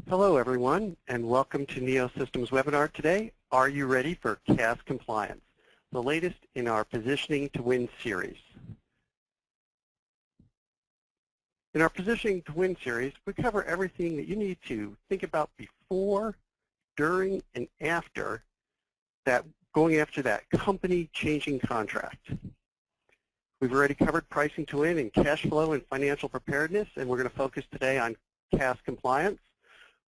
Hello everyone, and welcome to NeoSystems webinar today. Are you ready for CAS compliance? The latest in our Positioning to Win series. In our Positioning to Win series, we cover everything that you need to think about before, during, and after that, going after that company-changing contract. We've already covered pricing to win and cash flow and financial preparedness, and we're going to focus today on CAS compliance.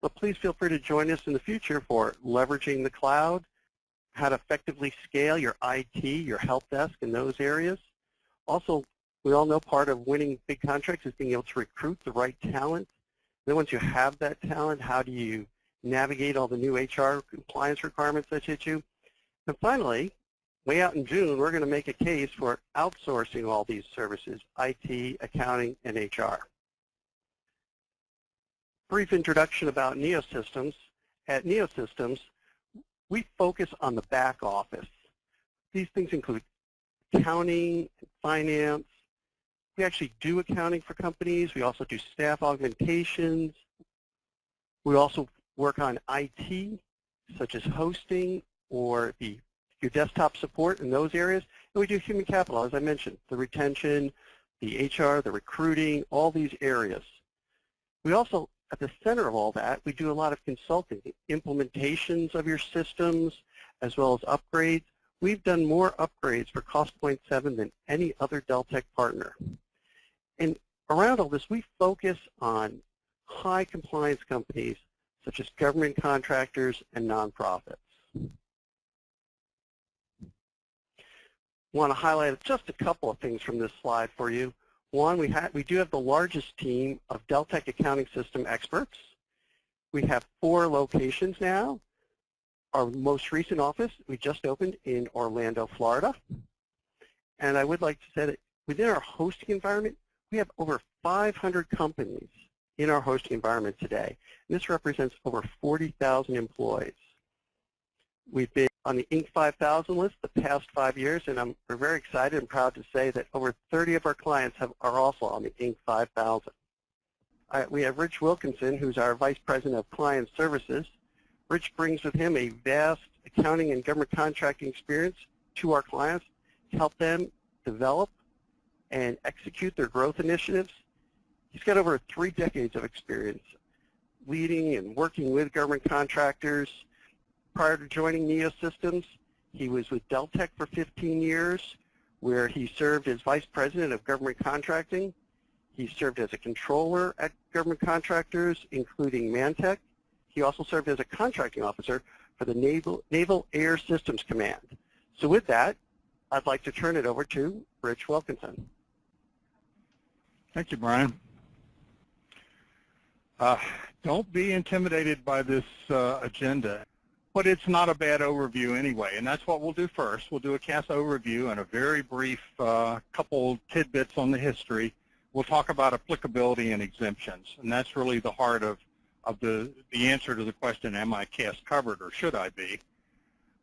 But please feel free to join us in the future for leveraging the cloud, how to effectively scale your IT, your help desk in those areas. Also, we all know part of winning big contracts is being able to recruit the right talent. Then once you have that talent, how do you navigate all the new HR compliance requirements that hit you? And finally, way out in June, we're going to make a case for outsourcing all these services, IT, accounting, and HR. Brief introduction about NeoSystems. At NeoSystems, we focus on the back office. These things include accounting, finance. We actually do accounting for companies. We also do staff augmentations. We also work on IT, such as hosting or your desktop support in those areas. And we do human capital, as I mentioned, the retention, the HR, the recruiting, all these areas. We also, at the center of all that, we do a lot of consulting, implementations of your systems, as well as upgrades. We've done more upgrades for Cost Point 7 than any other Deltek partner. And around all this, we focus on high compliance companies, such as government contractors and nonprofits. I want to highlight just a couple of things from this slide for you. One, we do have the largest team of Deltek accounting system experts. We have 4 locations now. Our most recent office, we just opened in Orlando, Florida. And I would like to say that within our hosting environment, we have over 500 companies in our hosting environment today. And this represents over 40,000 employees. We've been on the Inc. 5000 list the past 5 years, and we're very excited and proud to say that over 30 of our clients are also on the Inc. 5000. We have Rich Wilkinson, who's our Vice President of Client Services. Rich brings with him a vast accounting and government contracting experience to our clients to help them develop and execute their growth initiatives. He's got over 3 decades of experience leading and working with government contractors. Prior to joining NeoSystems, he was with Deltek for 15 years, where he served as Vice President of Government Contracting. He served as a controller at government contractors, including Mantech. He also served as a contracting officer for the Naval Air Systems Command. So with that, I'd like to turn it over to Rich Wilkinson. Thank you, Brian. Don't be intimidated by this agenda. But it's not a bad overview anyway, and that's what we'll do first. We'll do a CAS overview and a very brief couple tidbits on the history. We'll talk about applicability and exemptions, and that's really the heart of the answer to the question, am I CAS covered or should I be?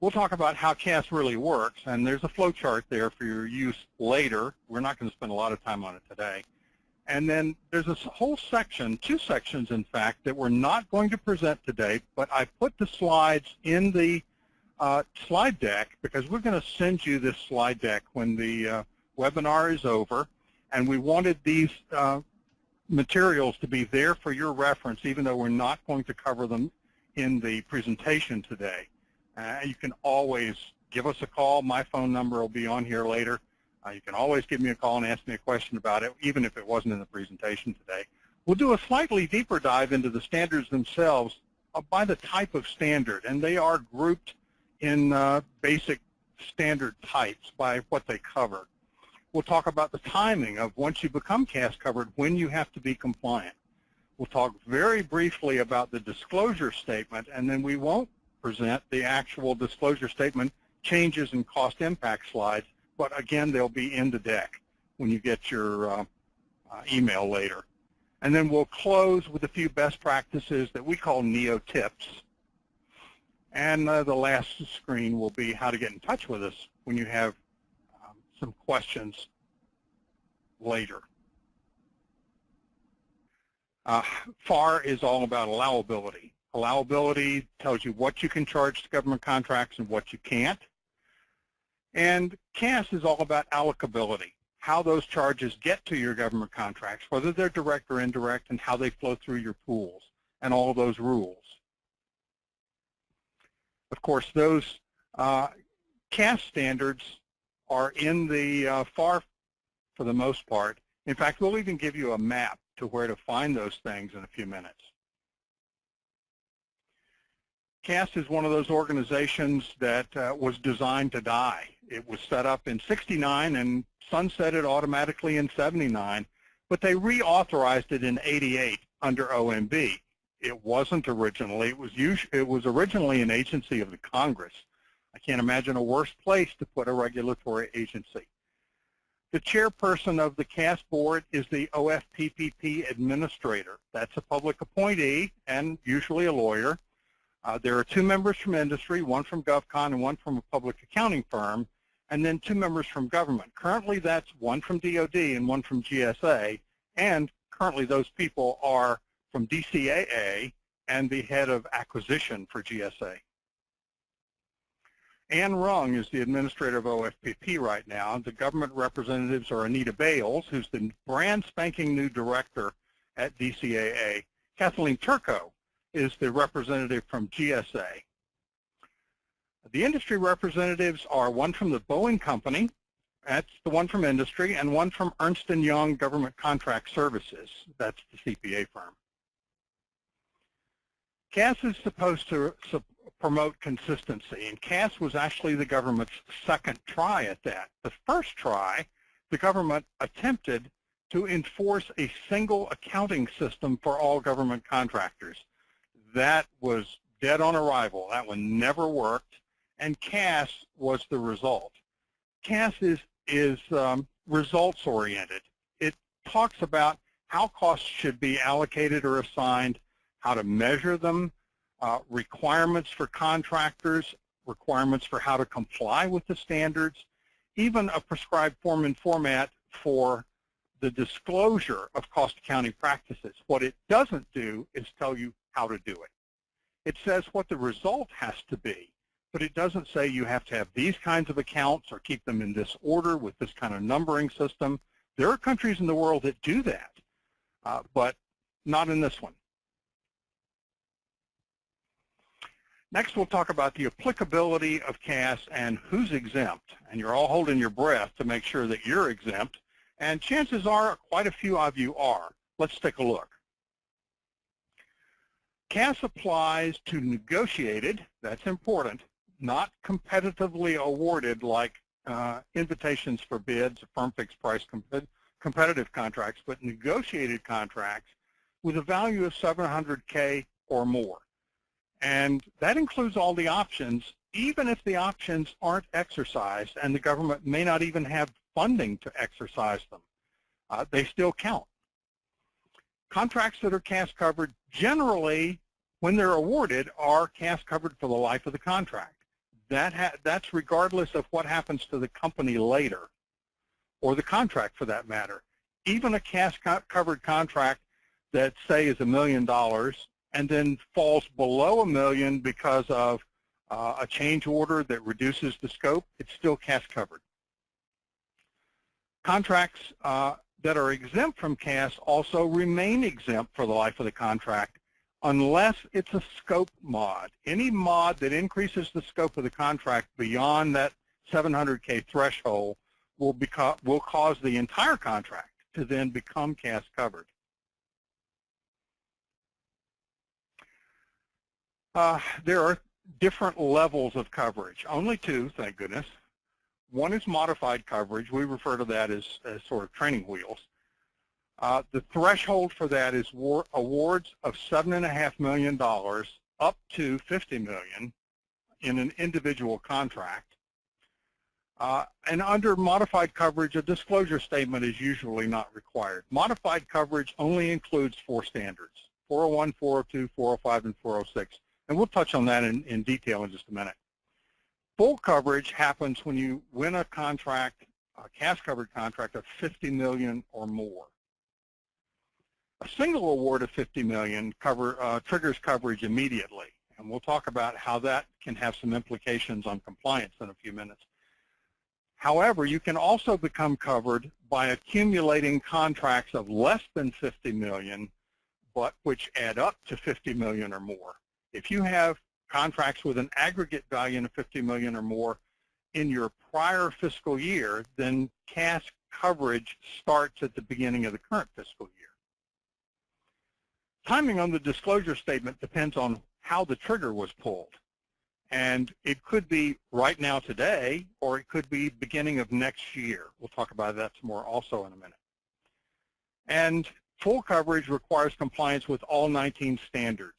We'll talk about how CAS really works, and there's a flow chart there for your use later. We're not going to spend a lot of time on it today. And then there's this whole section, 2 sections in fact, that we're not going to present today, but I put the slides in the slide deck because we're going to send you this slide deck when the webinar is over, and we wanted these materials to be there for your reference, even though we're not going to cover them in the presentation today. You can always give us a call. My phone number will be on here later. You can always give me a call and ask me a question about it, even if it wasn't in the presentation today. We'll do a slightly deeper dive into the standards themselves by the type of standard, and they are grouped in basic standard types by what they cover. We'll talk about the timing of once you become CAS covered, when you have to be compliant. We'll talk very briefly about the disclosure statement, and then we won't present the actual disclosure statement changes and cost impact slides. But again, they'll be in the deck when you get your email later. And then we'll close with a few best practices that we call Neo Tips. And the last screen will be how to get in touch with us when you have some questions later. FAR is all about allowability. Allowability tells you what you can charge to government contracts and what you can't. And CAS is all about allocability, how those charges get to your government contracts, whether they're direct or indirect, and how they flow through your pools, and all of those rules. Of course, those CAS standards are in the FAR for the most part. In fact, we'll even give you a map to where to find those things in a few minutes. CAS is one of those organizations that was designed to die. It was set up in '69 and sunsetted automatically in '79, but they reauthorized it in '88 under OMB. It wasn't originally. It was originally an agency of the Congress. I can't imagine a worse place to put a regulatory agency. The chairperson of the CAS board is the OFPPP administrator. That's a public appointee and usually a lawyer. There are 2 members from industry, one from GovCon and one from a public accounting firm, and then 2 members from government. Currently, that's one from DOD and one from GSA, and currently those people are from DCAA and the head of acquisition for GSA. Ann Rung is the administrator of OFPP right now. The government representatives are Anita Bales, who's the brand spanking new director at DCAA. Kathleen Turco is the representative from GSA. The industry representatives are one from the Boeing Company, that's the one from industry, and one from Ernst & Young Government Contract Services, that's the CPA firm. CAS is supposed to promote consistency, and CAS was actually the government's second try at that. The first try, the government attempted to enforce a single accounting system for all government contractors. That was dead on arrival. That one never worked, and CAS was the result. CAS is results-oriented. It talks about how costs should be allocated or assigned, how to measure them, requirements for contractors, requirements for how to comply with the standards, even a prescribed form and format for the disclosure of cost accounting practices. What it doesn't do is tell you how to do it. It says what the result has to be, but it doesn't say you have to have these kinds of accounts or keep them in this order with this kind of numbering system. There are countries in the world that do that, but not in this one. Next, we'll talk about the applicability of CAS and who's exempt. And you're all holding your breath to make sure that you're exempt. And chances are quite a few of you are. Let's take a look. CAS applies to negotiated, that's important, not competitively awarded like invitations for bids, firm fixed price competitive contracts, but negotiated contracts with a value of $700K or more. And that includes all the options, even if the options aren't exercised, and the government may not even have funding to exercise them. They still count. Contracts that are CAS covered generally, when they're awarded, are CAS covered for the life of the contract. That's regardless of what happens to the company later, or the contract for that matter. Even a CAS covered contract that, say, is $1 million and then falls below $1 million because of a change order that reduces the scope, it's still CAS covered. Contracts that are exempt from CAS also remain exempt for the life of the contract unless it's a scope mod. Any mod that increases the scope of the contract beyond that $700K threshold will cause the entire contract to then become CAS covered. There are different levels of coverage, only 2, thank goodness. One is modified coverage. We refer to that as sort of training wheels. The threshold for that is awards of $7.5 million up to $50 million in an individual contract. And under modified coverage, a disclosure statement is usually not required. Modified coverage only includes 4 standards, 401, 402, 405, and 406. And we'll touch on that in detail in just a minute. Full coverage happens when you win a contract, a CAS-covered contract of $50 million or more. A single award of $50 million triggers coverage immediately, and we'll talk about how that can have some implications on compliance in a few minutes. However, you can also become covered by accumulating contracts of less than $50 million, but which add up to $50 million or more. If you have contracts with an aggregate value of $50 million or more in your prior fiscal year, then CAS coverage starts at the beginning of the current fiscal year. Timing on the disclosure statement depends on how the trigger was pulled. And it could be right now today, or it could be beginning of next year. We'll talk about that some more also in a minute. And full coverage requires compliance with all 19 standards.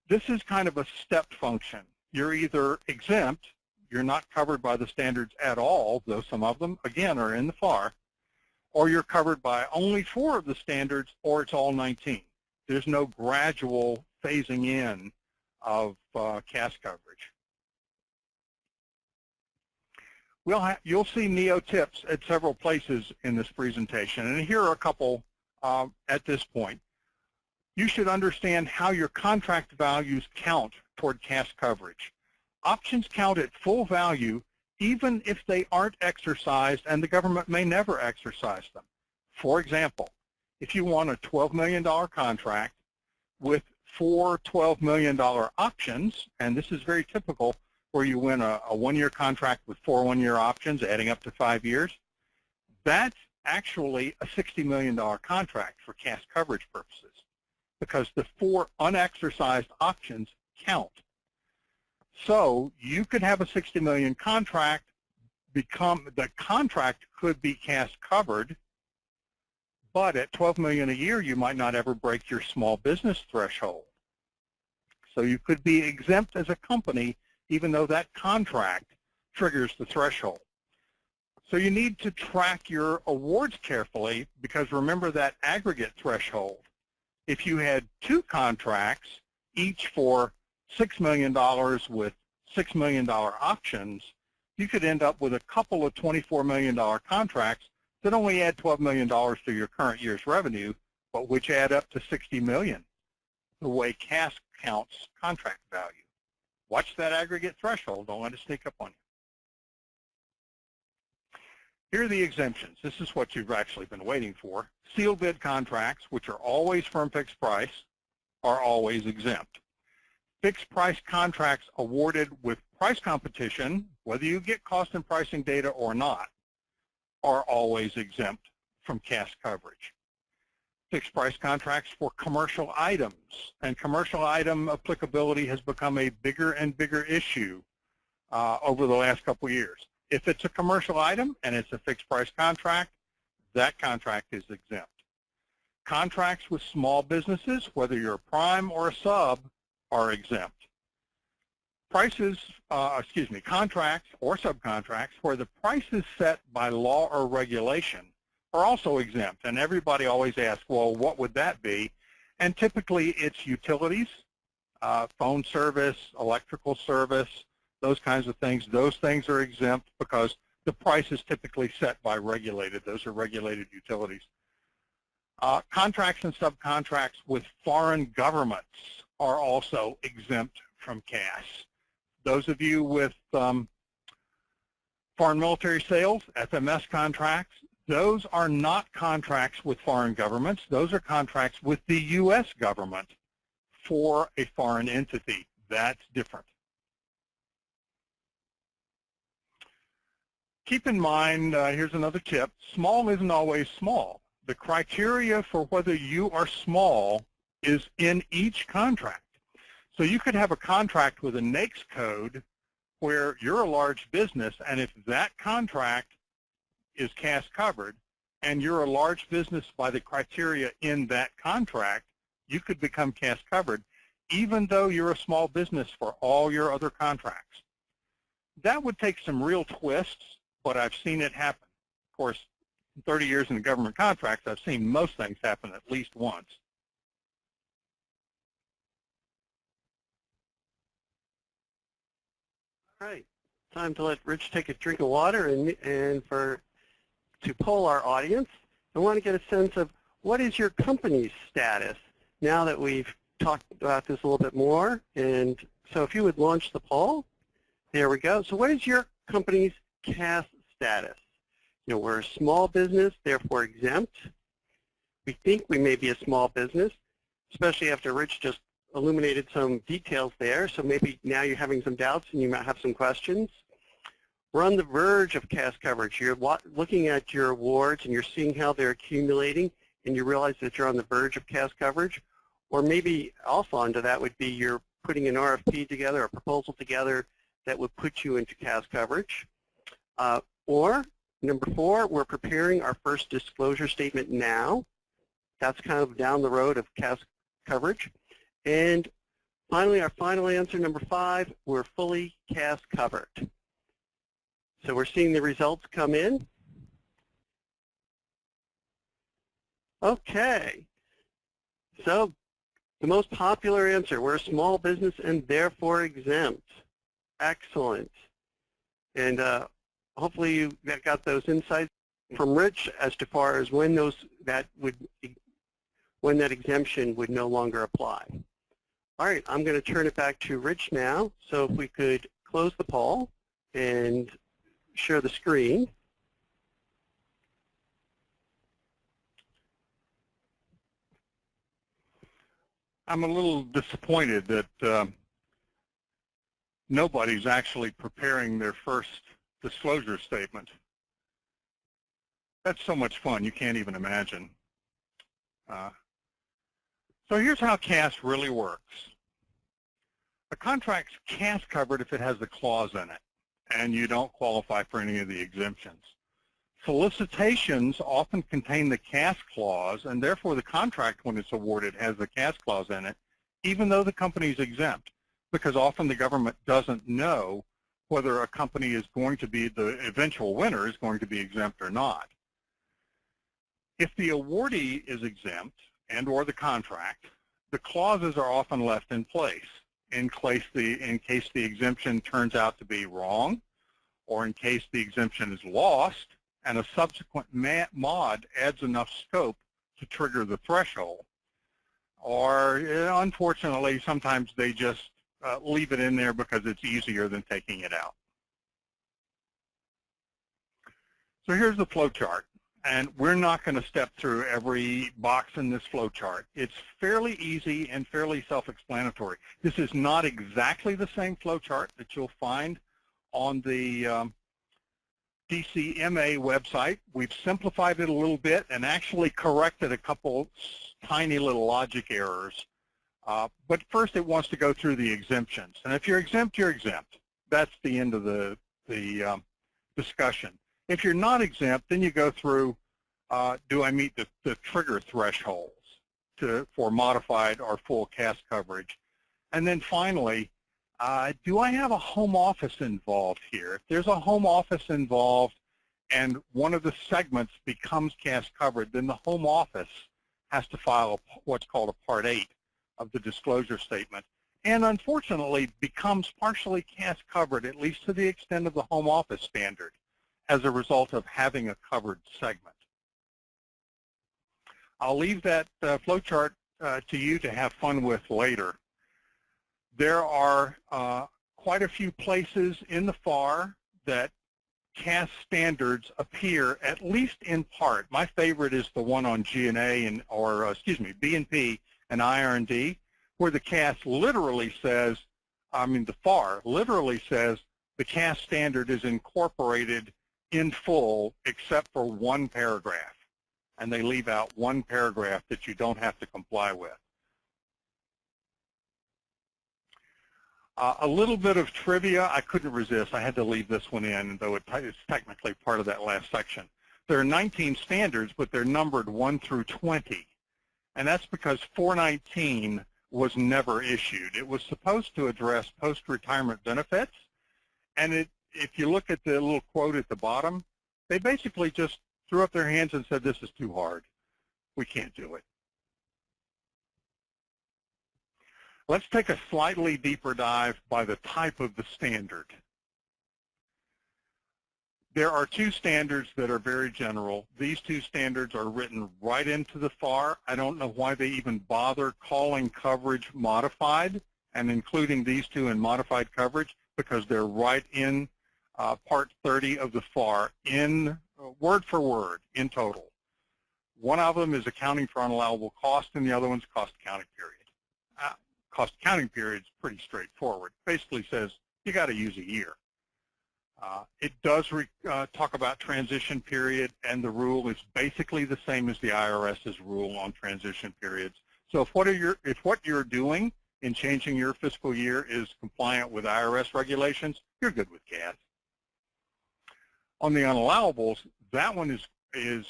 This is kind of a step function. You're either exempt, you're not covered by the standards at all, though some of them, again, are in the FAR, or you're covered by only 4 of the standards, or it's all 19. There's no gradual phasing in of CAS coverage. You'll see Neo tips at several places in this presentation, and here are a couple at this point. You should understand how your contract values count toward CAS coverage. Options count at full value even if they aren't exercised, and the government may never exercise them. For example, if you want a $12 million contract with 4 $12 million options, and this is very typical where you win a 1-year contract with 4 one-year options adding up to 5 years, that's actually a $60 million contract for CAS coverage purposes because the 4 unexercised options count. So you could have a $60 million contract, the contract could be CAS covered, but at $12 million a year, you might not ever break your small business threshold. So you could be exempt as a company even though that contract triggers the threshold. So you need to track your awards carefully because remember that aggregate threshold. If you had 2 contracts, each for $6 million with $6 million options, you could end up with a couple of $24 million contracts that only add $12 million to your current year's revenue, but which add up to $60 million, the way CAS counts contract value. Watch that aggregate threshold. Don't let it sneak up on you. Here are the exemptions. This is what you've actually been waiting for. Sealed bid contracts, which are always firm fixed price, are always exempt. Fixed price contracts awarded with price competition, whether you get cost and pricing data or not, are always exempt from CAS coverage. Fixed price contracts for commercial items, and commercial item applicability has become a bigger and bigger issue over the last couple of years. If it's a commercial item and it's a fixed price contract, that contract is exempt. Contracts with small businesses, whether you're a prime or a sub, are exempt. Contracts or subcontracts where the price is set by law or regulation are also exempt. And everybody always asks, well, what would that be? And typically it's utilities, phone service, electrical service, those kinds of things. Those things are exempt because the price is typically set by regulated. Those are regulated utilities. Contracts and subcontracts with foreign governments are also exempt from CAS. Those of you with foreign military sales, FMS contracts, those are not contracts with foreign governments. Those are contracts with the U.S. government for a foreign entity. That's different. Keep in mind, here's another tip, small isn't always small. The criteria for whether you are small is in each contract. So you could have a contract with a NAICS code where you're a large business, and if that contract is CAS covered, and you're a large business by the criteria in that contract, you could become CAS covered, even though you're a small business for all your other contracts. That would take some real twists, but I've seen it happen. Of course, in 30 years in government contracts, I've seen most things happen at least once. All right, time to let Rich take a drink of water and to poll our audience. I want to get a sense of what is your company's status? Now that we've talked about this a little bit more, and so if you would launch the poll, there we go. So what is your company's CAS status? You know, we're a small business, therefore exempt. We think we may be a small business, especially after Rich just illuminated some details there. So maybe now you're having some doubts and you might have some questions. We're on the verge of CAS coverage. You're looking at your awards and you're seeing how they're accumulating, and you realize that you're on the verge of CAS coverage. Or maybe also under that would be you're putting an RFP together, a proposal together that would put you into CAS coverage. Or number 4, we're preparing our first disclosure statement now. That's kind of down the road of CAS coverage. And finally, our final answer, number 5, we're fully CAS covered. So we're seeing the results come in. Okay. So the most popular answer, we're a small business and therefore exempt. Excellent. And hopefully you got those insights from Rich as to far as when that exemption would no longer apply. All right, I'm going to turn it back to Rich now. So if we could close the poll and share the screen. I'm a little disappointed that nobody's actually preparing their first disclosure statement. That's so much fun, you can't even imagine. So here's how CAS really works. A contract's CAS covered if it has a clause in it, and you don't qualify for any of the exemptions. Solicitations often contain the CAS clause, and therefore the contract, when it's awarded, has the CAS clause in it, even though the company is exempt, because often the government doesn't know whether a company is going to be, the eventual winner is going to be exempt or not. If the awardee is exempt and or the contract, the clauses are often left in place in case the exemption turns out to be wrong, or in case the exemption is lost and a subsequent mod adds enough scope to trigger the threshold. Or unfortunately, sometimes they just leave it in there because it's easier than taking it out. So here's the flow chart. And we're not going to step through every box in this flow chart. It's fairly easy and fairly self-explanatory. This is not exactly the same flow chart that you'll find on the DCMA website. We've simplified it a little bit and actually corrected a couple tiny little logic errors. But first it wants to go through the exemptions. And if you're exempt, you're exempt. That's the end of the discussion. If you're not exempt, then you go through, do I meet the trigger thresholds for modified or full CAS coverage? And then finally, do I have a home office involved here? If there's a home office involved and one of the segments becomes CAS covered, then the home office has to file what's called a Part 8 of the disclosure statement, and unfortunately becomes partially CAS covered, at least to the extent of the home office standard, as a result of having a covered segment. I'll leave that flowchart to you to have fun with later. There are quite a few places in the FAR that CAS standards appear, at least in part. My favorite is the one on G&A and, B&P and IR&D, where the CAS literally says, the FAR literally says the CAS standard is incorporated in full except for one paragraph, and they leave out one paragraph that you don't have to comply with. A little bit of trivia, I couldn't resist. I had to leave this one in, though it's technically part of that last section. There are 19 standards, but they're numbered 1 through 20, and that's because 419 was never issued. It was supposed to address post-retirement benefits, and if you look at the little quote at the bottom, they basically just threw up their hands and said, this is too hard. We can't do it. Let's take a slightly deeper dive by the type of the standard. There are two standards that are very general. These two standards are written right into the FAR. I don't know why they even bother calling coverage modified and including these two in modified coverage, because they're right in Part 30 of the FAR, in word for word, in total. One of them is accounting for unallowable cost, and the other one's cost accounting period. Cost accounting period is pretty straightforward. Basically says you got to use a year. It does talk about transition period, and the rule is basically the same as the IRS's rule on transition periods. So if what you're doing in changing your fiscal year is compliant with IRS regulations, you're good with CAS. On the unallowables, that one is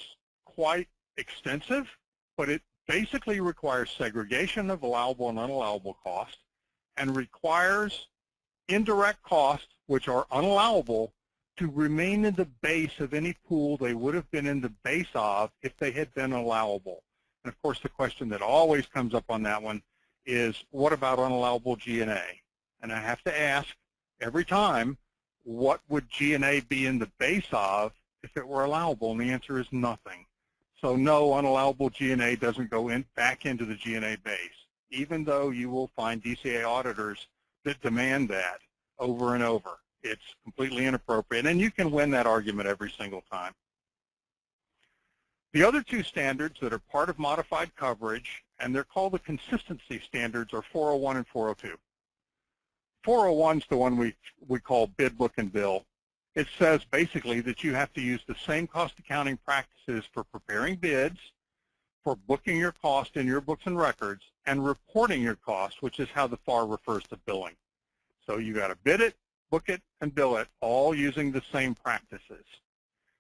quite extensive, but it basically requires segregation of allowable and unallowable costs and requires indirect costs, which are unallowable, to remain in the base of any pool they would have been in the base of if they had been allowable. And of course, the question that always comes up on that one is, what about unallowable G&A? And I have to ask every time, what would G&A be in the base of if it were allowable? And the answer is nothing. So no, unallowable G&A doesn't go back into the G&A base, even though you will find DCA auditors that demand that over and over. It's completely inappropriate, and you can win that argument every single time. The other two standards that are part of modified coverage, and they're called the consistency standards, are 401 and 402. 401 is the one we call bid, book, and bill. It says basically that you have to use the same cost accounting practices for preparing bids, for booking your cost in your books and records, and reporting your cost, which is how the FAR refers to billing. So you got to bid it, book it, and bill it, all using the same practices.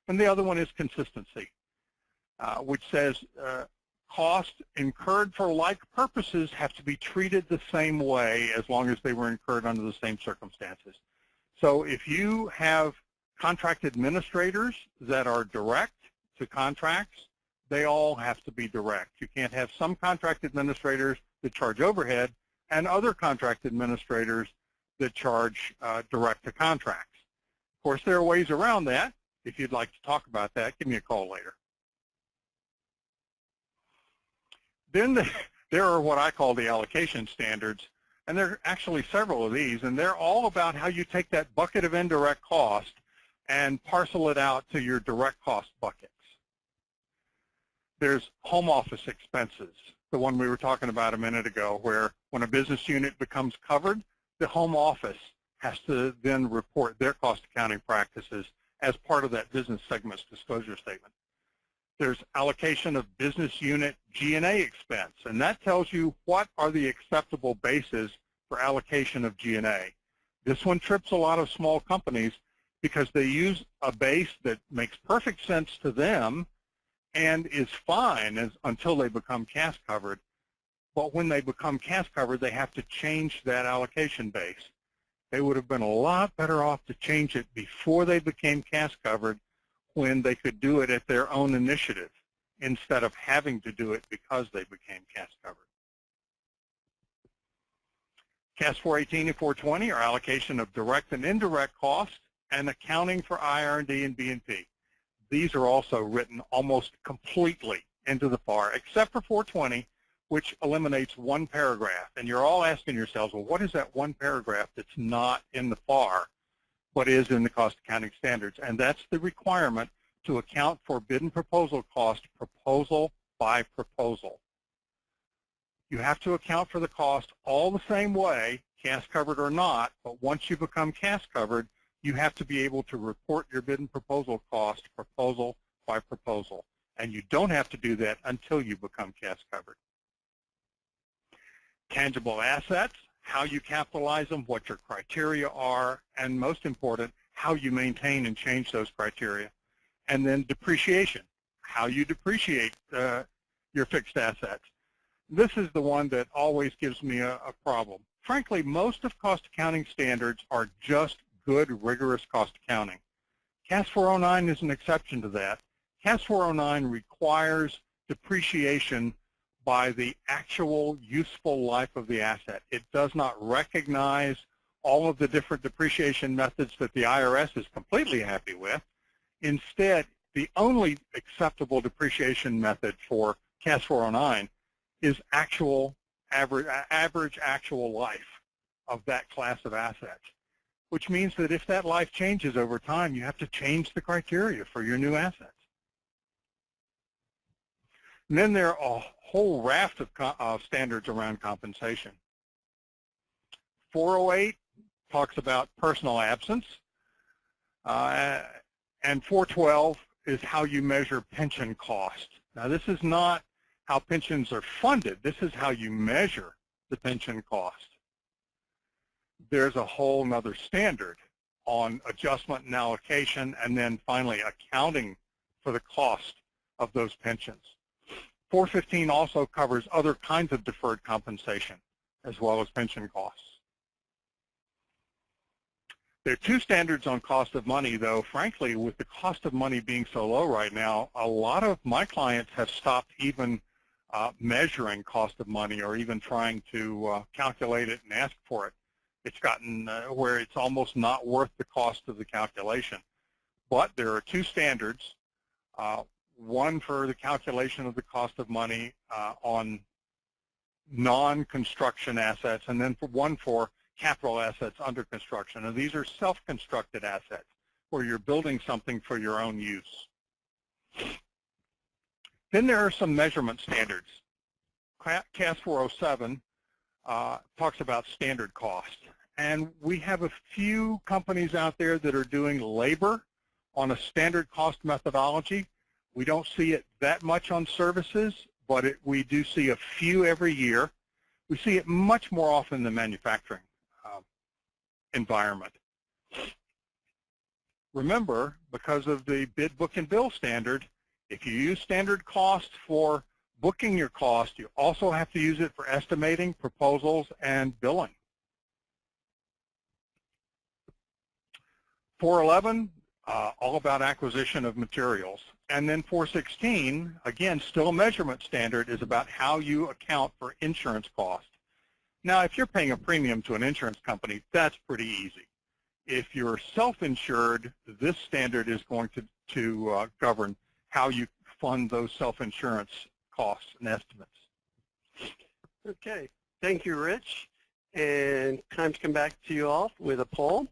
And the other one is consistency, which says costs incurred for like purposes have to be treated the same way as long as they were incurred under the same circumstances. So if you have contract administrators that are direct to contracts, they all have to be direct. You can't have some contract administrators that charge overhead and other contract administrators that charge direct to contracts. Of course, there are ways around that. If you'd like to talk about that, give me a call later. Then there are what I call the allocation standards, and there are actually several of these, and they're all about how you take that bucket of indirect cost and parcel it out to your direct cost buckets. There's home office expenses, the one we were talking about a minute ago, where when a business unit becomes covered, the home office has to then report their cost accounting practices as part of that business segment's disclosure statement. There's allocation of business unit G&A expense, and that tells you what are the acceptable bases for allocation of G&A. This one trips a lot of small companies because they use a base that makes perfect sense to them and is fine until they become CAS covered. But when they become CAS covered, they have to change that allocation base. They would have been a lot better off to change it before they became CAS covered, when they could do it at their own initiative instead of having to do it because they became CAS covered. CAS 418 and 420 are allocation of direct and indirect costs and accounting for IR&D and B&P. These are also written almost completely into the FAR, except for 420, which eliminates one paragraph. And you're all asking yourselves, well, what is that one paragraph that's not in the FAR, but is in the cost accounting standards? And that's the requirement to account for bid and proposal cost, proposal by proposal. You have to account for the cost all the same way, CAS covered or not, but once you become CAS covered, you have to be able to report your bid and proposal cost, proposal by proposal. And you don't have to do that until you become CAS covered. Tangible assets, how you capitalize them, what your criteria are, and most important, how you maintain and change those criteria. And then depreciation, how you depreciate your fixed assets. This is the one that always gives me a problem. Frankly, most of cost accounting standards are just good, rigorous cost accounting. CAS 409 is an exception to that. CAS 409 requires depreciation by the actual useful life of the asset. It does not recognize all of the different depreciation methods that the IRS is completely happy with. Instead, the only acceptable depreciation method for CAS 409 is average actual life of that class of assets, which means that if that life changes over time, you have to change the criteria for your new assets. And then there are a whole raft of standards around compensation. 408 talks about personal absence, and 412 is how you measure pension cost. Now, this is not how pensions are funded. This is how you measure the pension cost. There's a whole nother standard on adjustment and allocation, and then finally accounting for the cost of those pensions. 415 also covers other kinds of deferred compensation as well as pension costs. There are two standards on cost of money, though. Frankly, with the cost of money being so low right now, a lot of my clients have stopped even measuring cost of money or even trying to calculate it and ask for it. It's gotten where it's almost not worth the cost of the calculation. But there are two standards, one for the calculation of the cost of money on non-construction assets, and then one for capital assets under construction. And these are self-constructed assets where you're building something for your own use. Then there are some measurement standards. CAS 407 talks about standard cost. And we have a few companies out there that are doing labor on a standard cost methodology. We don't see it that much on services, but we do see a few every year. We see it much more often in the manufacturing environment. Remember, because of the bid, book, and bill standard, if you use standard cost for booking your cost, you also have to use it for estimating, proposals, and billing. 411, all about acquisition of materials. And then 416, again, still a measurement standard, is about how you account for insurance costs. Now, if you're paying a premium to an insurance company, that's pretty easy. If you're self-insured, this standard is going to govern how you fund those self-insurance costs and estimates. Okay, thank you, Rich. And time to come back to you all with a poll.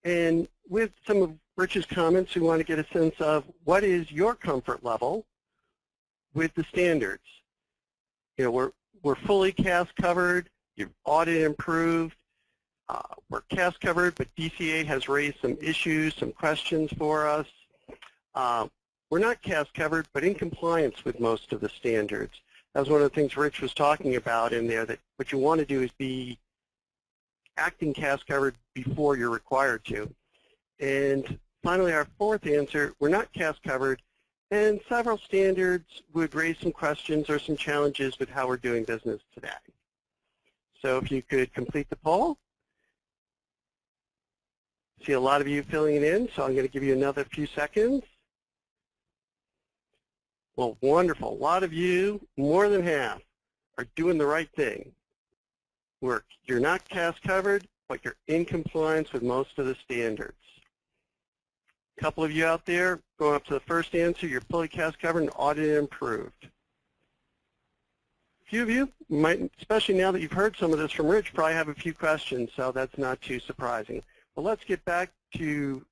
And with some of Rich's comments, we want to get a sense of what is your comfort level with the standards. You know, we're fully CAS covered. You've audit improved. We're CAS covered, but DCA has raised some issues, some questions for us. We're not CAS covered, but in compliance with most of the standards. That was one of the things Rich was talking about in there, that what you want to do is be acting CAS covered before you're required to. And finally, our fourth answer, we're not CAS covered, and several standards would raise some questions or some challenges with how we're doing business today. So if you could complete the poll. See a lot of you filling it in, so I'm going to give you another few seconds. Well, wonderful. A lot of you, more than half, are doing the right thing. You're not CAS covered, but you're in compliance with most of the standards. A couple of you out there, going up to the first answer, you're fully CAS covered and audit improved. A few of you might, especially now that you've heard some of this from Rich, probably have a few questions, so that's not too surprising. But let's get back to,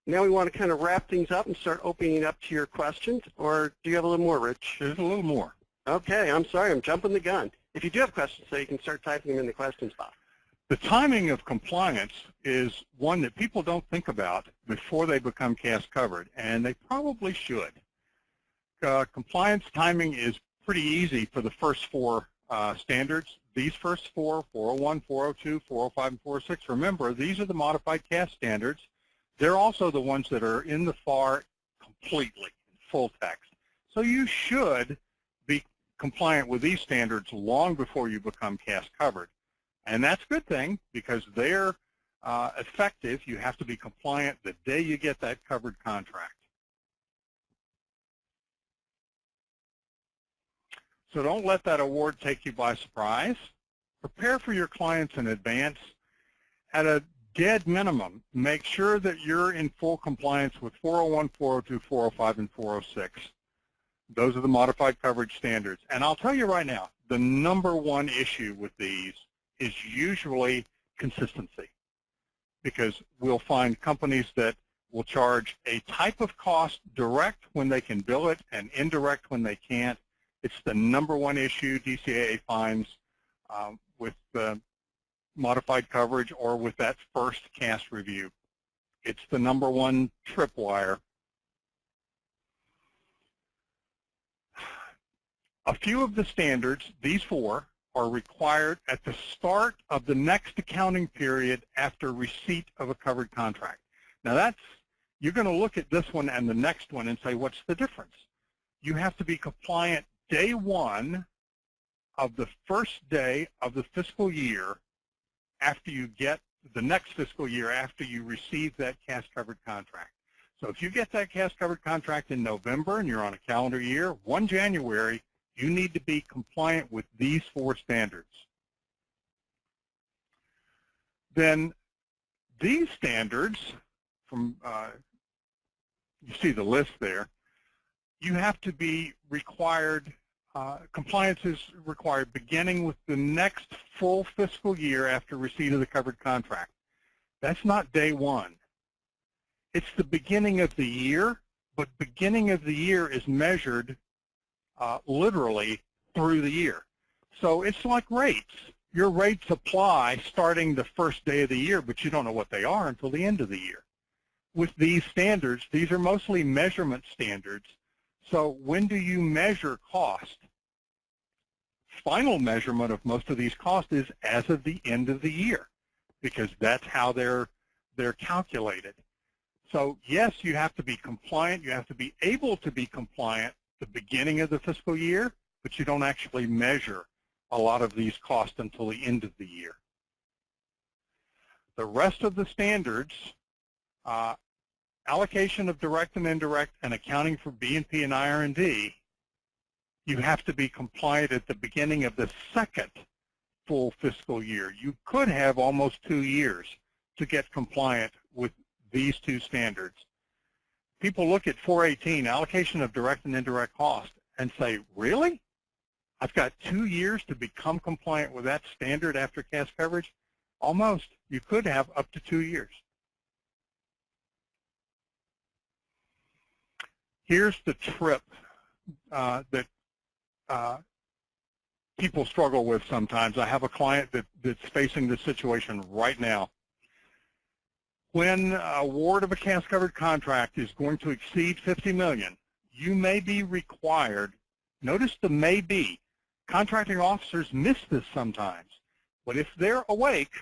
now we want to kind of wrap things up and start opening it up to your questions, or do you have a little more, Rich? There's a little more. Okay, I'm sorry, I'm jumping the gun. If you do have questions, so you can start typing them in the questions box. The timing of compliance is one that people don't think about before they become CAS covered, and they probably should. Compliance timing is pretty easy for the first four standards. These first four, 401, 402, 405, and 406, remember, these are the modified CAS standards. They're also the ones that are in the FAR completely, full text. So you should be compliant with these standards long before you become CAS covered. And that's a good thing because they're effective. You have to be compliant the day you get that covered contract. So don't let that award take you by surprise. Prepare for your clients in advance. At a dead minimum, make sure that you're in full compliance with 401, 402, 405, and 406. Those are the modified coverage standards. And I'll tell you right now, the number one issue with these is usually consistency, because we'll find companies that will charge a type of cost direct when they can bill it and indirect when they can't. It's the number one issue DCAA finds with the modified coverage or with that first CAS review. It's the number one tripwire. A few of the standards, these four, are required at the start of the next accounting period after receipt of a covered contract. Now you're going to look at this one and the next one and say, what's the difference? You have to be compliant day one of the first day of the fiscal year after you get the next fiscal year after you receive that CAS covered contract. So if you get that CAS covered contract in November and you're on a calendar year, 1 January, you need to be compliant with these four standards. Then these standards, from you see the list there, you have to be required, compliance is required beginning with the next full fiscal year after receipt of the covered contract. That's not day one. It's the beginning of the year, but beginning of the year is measured literally through the year. So it's like rates. Your rates apply starting the first day of the year, but you don't know what they are until the end of the year. With these standards, these are mostly measurement standards. So when do you measure cost? Final measurement of most of these costs is as of the end of the year, because that's how they're calculated. So yes, you have to be compliant. You have to be able to be compliant the beginning of the fiscal year, but you don't actually measure a lot of these costs until the end of the year. The rest of the standards, allocation of direct and indirect and accounting for B&P and IR&D, you have to be compliant at the beginning of the second full fiscal year. You could have almost 2 years to get compliant with these two standards. People look at 418, allocation of direct and indirect cost, and say, really? I've got 2 years to become compliant with that standard after CAS coverage? Almost. You could have up to 2 years. Here's the trip that people struggle with sometimes. I have a client that's facing this situation right now. When award of a CAS-covered contract is going to exceed $50 million, you may be required, notice the may be, contracting officers miss this sometimes, but if they're awake,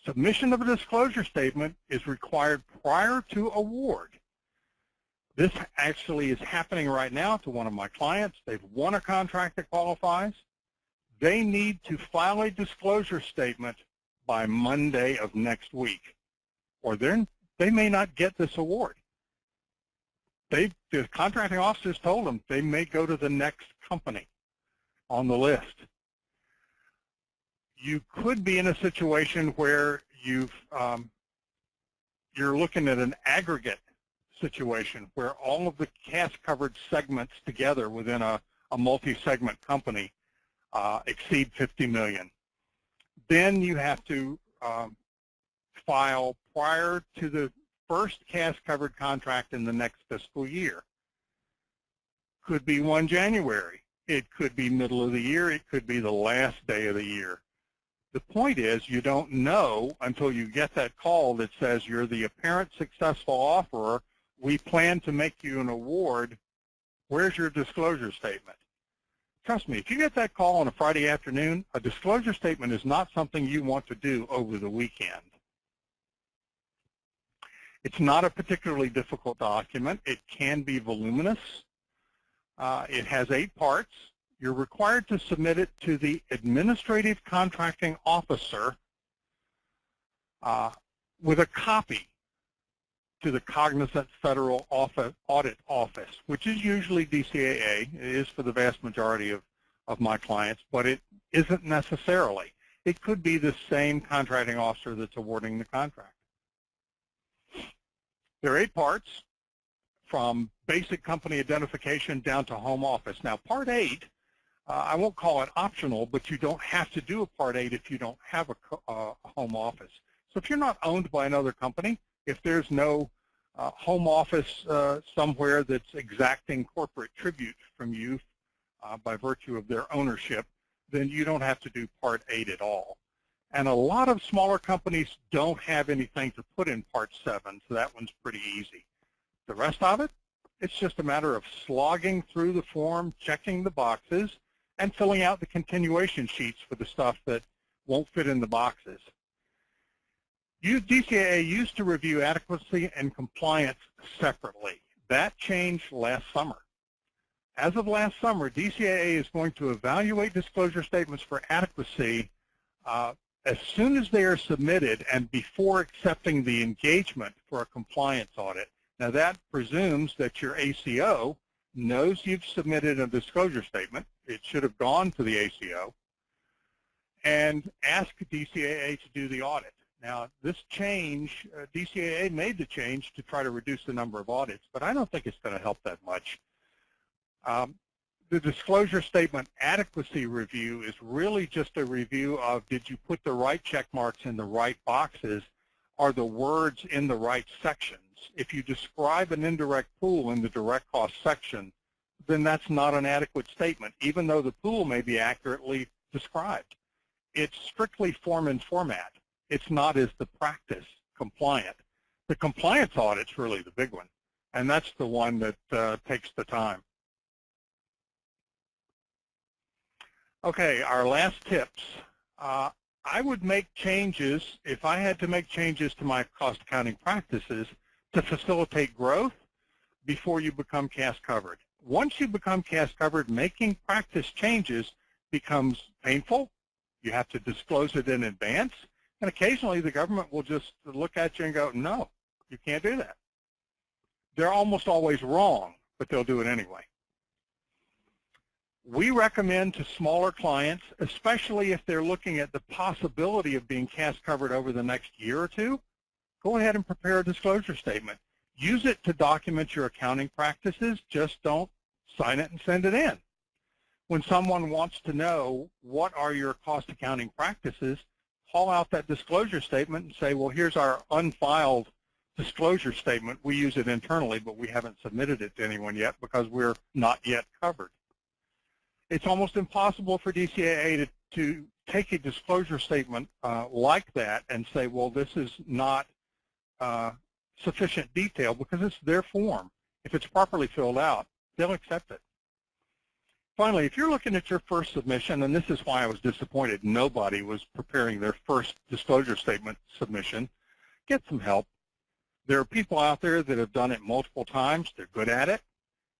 submission of a disclosure statement is required prior to award. This actually is happening right now to one of my clients. They've won a contract that qualifies. They need to file a disclosure statement by Monday of next week, or they may not get this award. The contracting officers told them they may go to the next company on the list. You could be in a situation where you're looking at an aggregate situation where all of the CAS-covered segments together within a multi-segment company exceed $50 million. Then you have to file prior to the first CAS-covered contract in the next fiscal year. Could be 1 January. It could be middle of the year. It could be the last day of the year. The point is you don't know until you get that call that says you're the apparent successful offerer. We plan to make you an award. Where's your disclosure statement? Trust me, if you get that call on a Friday afternoon, a disclosure statement is not something you want to do over the weekend. It's not a particularly difficult document. It can be voluminous. It has 8 parts. You're required to submit it to the administrative contracting officer with a copy to the cognizant federal audit office, which is usually DCAA. It is for the vast majority of my clients, but it isn't necessarily. It could be the same contracting officer that's awarding the contract. There are 8 parts, from basic company identification down to home office. Now, Part 8, I won't call it optional, but you don't have to do a Part 8 if you don't have a home office. So if you're not owned by another company, if there's no home office somewhere that's exacting corporate tribute from you by virtue of their ownership, then you don't have to do Part 8 at all. And a lot of smaller companies don't have anything to put in Part 7, so that one's pretty easy. The rest of it, it's just a matter of slogging through the form, checking the boxes, and filling out the continuation sheets for the stuff that won't fit in the boxes. DCAA used to review adequacy and compliance separately. That changed last summer. As of last summer, DCAA is going to evaluate disclosure statements for adequacy as soon as they are submitted and before accepting the engagement for a compliance audit. Now that presumes that your ACO knows you've submitted a disclosure statement. It should have gone to the ACO and ask DCAA to do the audit. Now this change, DCAA made the change to try to reduce the number of audits, but I don't think it's going to help that much. The disclosure statement adequacy review is really just a review of, did you put the right check marks in the right boxes? Are the words in the right sections? If you describe an indirect pool in the direct cost section, then that's not an adequate statement, even though the pool may be accurately described. It's strictly form and format. It's not as the practice compliant. The compliance audit's really the big one, and that's the one that takes the time. Okay, our last tips. I would make changes, if I had to make changes to my cost accounting practices, to facilitate growth before you become CAS covered. Once you become CAS covered, making practice changes becomes painful. You have to disclose it in advance, and occasionally the government will just look at you and go, no, you can't do that. They're almost always wrong, but they'll do it anyway. We recommend to smaller clients, especially if they're looking at the possibility of being CAS covered over the next year or two, go ahead and prepare a disclosure statement. Use it to document your accounting practices. Just don't sign it and send it in. When someone wants to know what are your cost accounting practices, call out that disclosure statement and say, well, here's our unfiled disclosure statement. We use it internally, but we haven't submitted it to anyone yet because we're not yet covered. It's almost impossible for DCAA to take a disclosure statement like that and say, well, this is not sufficient detail, because it's their form. If it's properly filled out, they'll accept it. Finally, if you're looking at your first submission, and this is why I was disappointed nobody was preparing their first disclosure statement submission, get some help. There are people out there that have done it multiple times. They're good at it,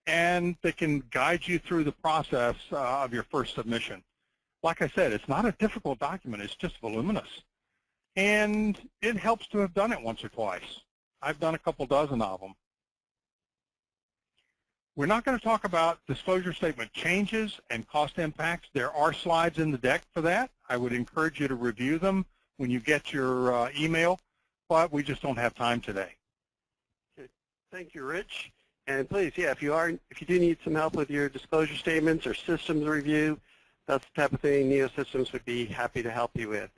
and they can guide you through the process of your first submission. Like I said, it's not a difficult document. It's just voluminous. And it helps to have done it once or twice. I've done a couple dozen of them. We're not going to talk about disclosure statement changes and cost impacts. There are slides in the deck for that. I would encourage you to review them when you get your email, but we just don't have time today. Okay. Thank you, Rich. And please, yeah, if you do need some help with your disclosure statements or systems review, that's the type of thing NeoSystems would be happy to help you with.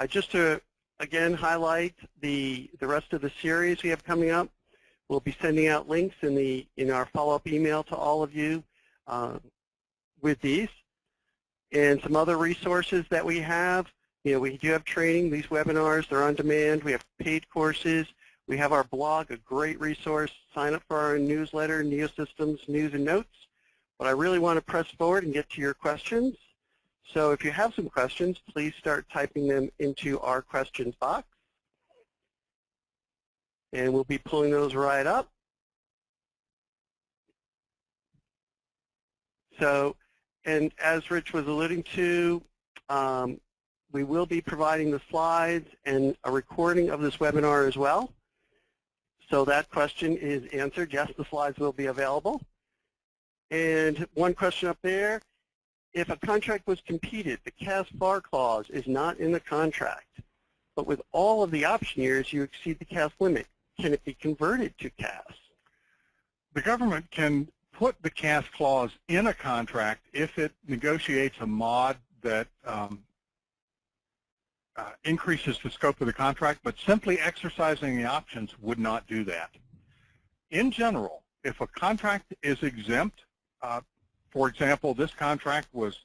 Just to, again, highlight the rest of the series we have coming up, we'll be sending out links in our follow-up email to all of you with these. And some other resources that we have. You know, we do have training, these webinars, they're on demand. We have paid courses. We have our blog, a great resource. Sign up for our newsletter, NeoSystems News and Notes. But I really want to press forward and get to your questions. So if you have some questions, please start typing them into our questions box. And we'll be pulling those right up. So, and as Rich was alluding to, we will be providing the slides and a recording of this webinar as well. So that question is answered. Yes, the slides will be available. And one question up there, if a contract was competed, the CAS FAR clause is not in the contract. But with all of the option years, you exceed the CAS limit. Can it be converted to CAS? The government can put the CAS clause in a contract if it negotiates a mod that increases the scope of the contract, but simply exercising the options would not do that. In general, if a contract is exempt, for example, this contract was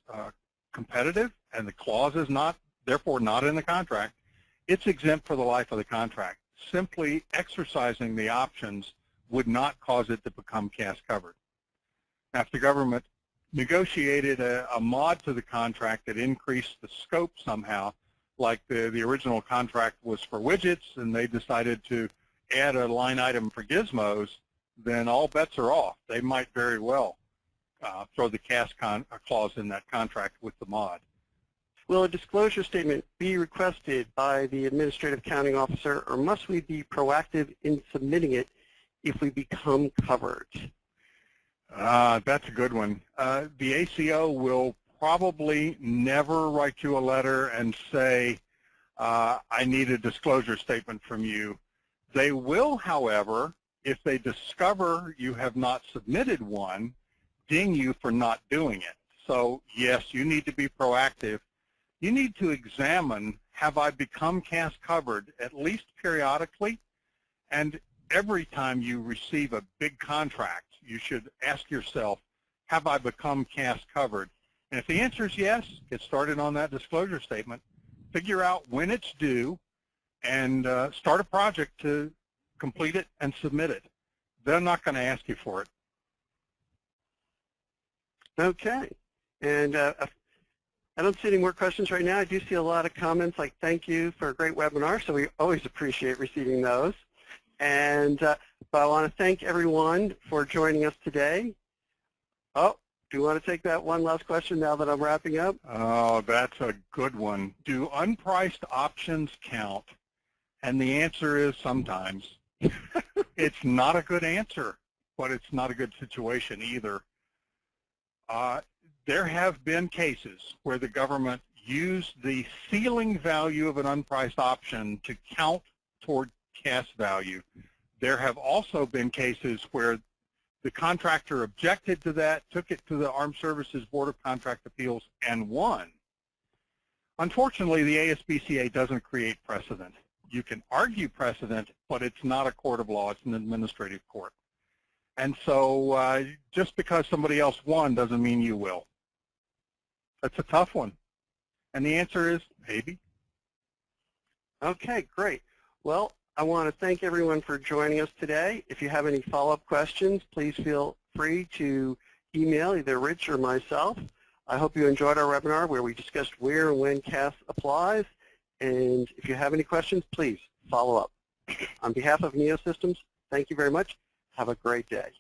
competitive and the clause is not, therefore not in the contract, it's exempt for the life of the contract. Simply exercising the options would not cause it to become CAS covered. Now, if the government negotiated a mod to the contract that increased the scope somehow, like the original contract was for widgets and they decided to add a line item for gizmos, then all bets are off. They might very well throw the CAS clause in that contract with the mod. Will a disclosure statement be requested by the administrative accounting officer, or must we be proactive in submitting it if we become covered? That's a good one. The ACO will probably never write you a letter and say, I need a disclosure statement from you. They will, however, if they discover you have not submitted one, ding you for not doing it. So yes, you need to be proactive. You need to examine, have I become CAS covered, at least periodically, and every time you receive a big contract, you should ask yourself, have I become CAS covered? And if the answer is yes, get started on that disclosure statement, figure out when it's due, and start a project to complete it and submit it. They're not going to ask you for it. Okay. And I don't see any more questions right now. I do see a lot of comments like, thank you for a great webinar, so we always appreciate receiving those. And but I want to thank everyone for joining us today. Oh, do you want to take that one last question now that I'm wrapping up? Oh, that's a good one. Do unpriced options count? And the answer is sometimes. It's not a good answer, but it's not a good situation either. There have been cases where the government used the ceiling value of an unpriced option to count toward CAS value. There have also been cases where the contractor objected to that, took it to the Armed Services Board of Contract Appeals, and won. Unfortunately, the ASBCA doesn't create precedent. You can argue precedent, but it's not a court of law. It's an administrative court. And so just because somebody else won doesn't mean you will. That's a tough one. And the answer is maybe. Okay, great. Well, I want to thank everyone for joining us today. If you have any follow-up questions, please feel free to email either Rich or myself. I hope you enjoyed our webinar where we discussed where and when CAS applies. And if you have any questions, please follow up. On behalf of NeoSystems, thank you very much. Have a great day.